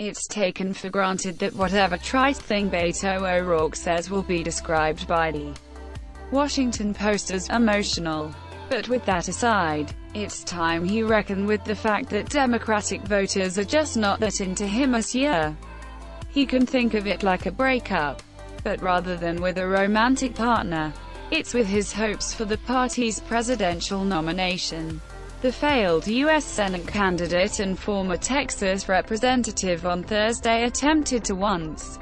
It's taken for granted that whatever trite thing Beto O'Rourke says will be described by the Washington Post as emotional. But with that aside, it's time he reckoned with the fact that Democratic voters are just not that into him this year. He can think of it like a breakup. But rather than with a romantic partner, it's with his hopes for the party's presidential nomination. The failed U.S. Senate candidate and former Texas representative on Thursday attempted to once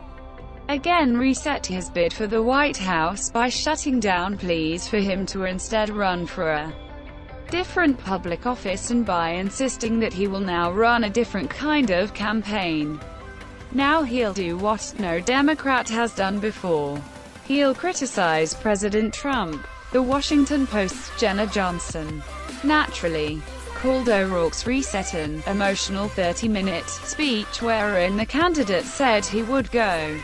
again reset his bid for the White House by shutting down pleas for him to instead run for a different public office and by insisting that he will now run a different kind of campaign. Now he'll do what no Democrat has done before. He'll criticize President Trump. The Washington Post's Jenna Johnson, naturally, called O'Rourke's reset an emotional 30-minute speech wherein the candidate said he would go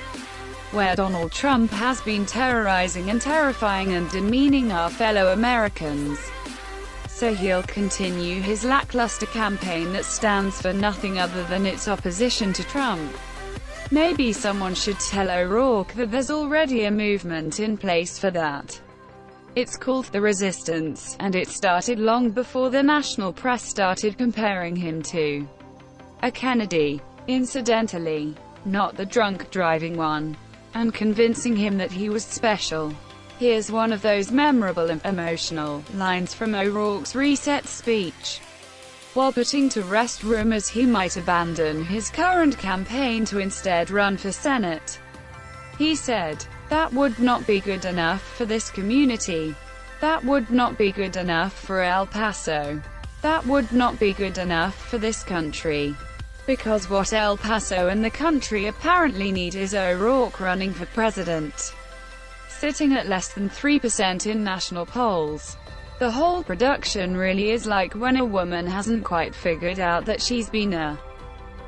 where Donald Trump has been terrorizing and terrifying and demeaning our fellow Americans. So he'll continue his lackluster campaign that stands for nothing other than its opposition to Trump. Maybe someone should tell O'Rourke that there's already a movement in place for that. It's called the Resistance, and it started long before the national press started comparing him to a Kennedy, incidentally, not the drunk driving one, and convincing him that he was special. Here's one of those memorable and emotional lines from O'Rourke's reset speech. While putting to rest rumors he might abandon his current campaign to instead run for Senate, he said, "That would not be good enough for this community. That would not be good enough for El Paso. That would not be good enough for this country." Because what El Paso and the country apparently need is O'Rourke running for president. Sitting at less than 3% in national polls. The whole production really is like when a woman hasn't quite figured out that she's been a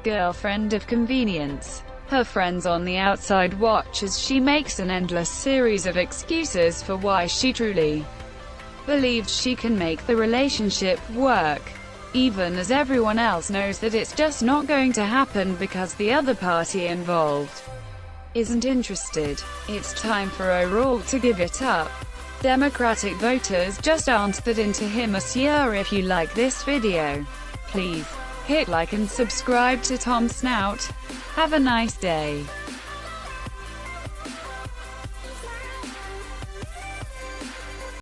girlfriend of convenience. Her friends on the outside watch as she makes an endless series of excuses for why she truly believes she can make the relationship work, even as everyone else knows that it's just not going to happen because the other party involved isn't interested. It's time for O'Rourke to give it up. Democratic voters just aren't that into him this year. If you like this video, please hit like and subscribe to Tom Snout. Have a nice day.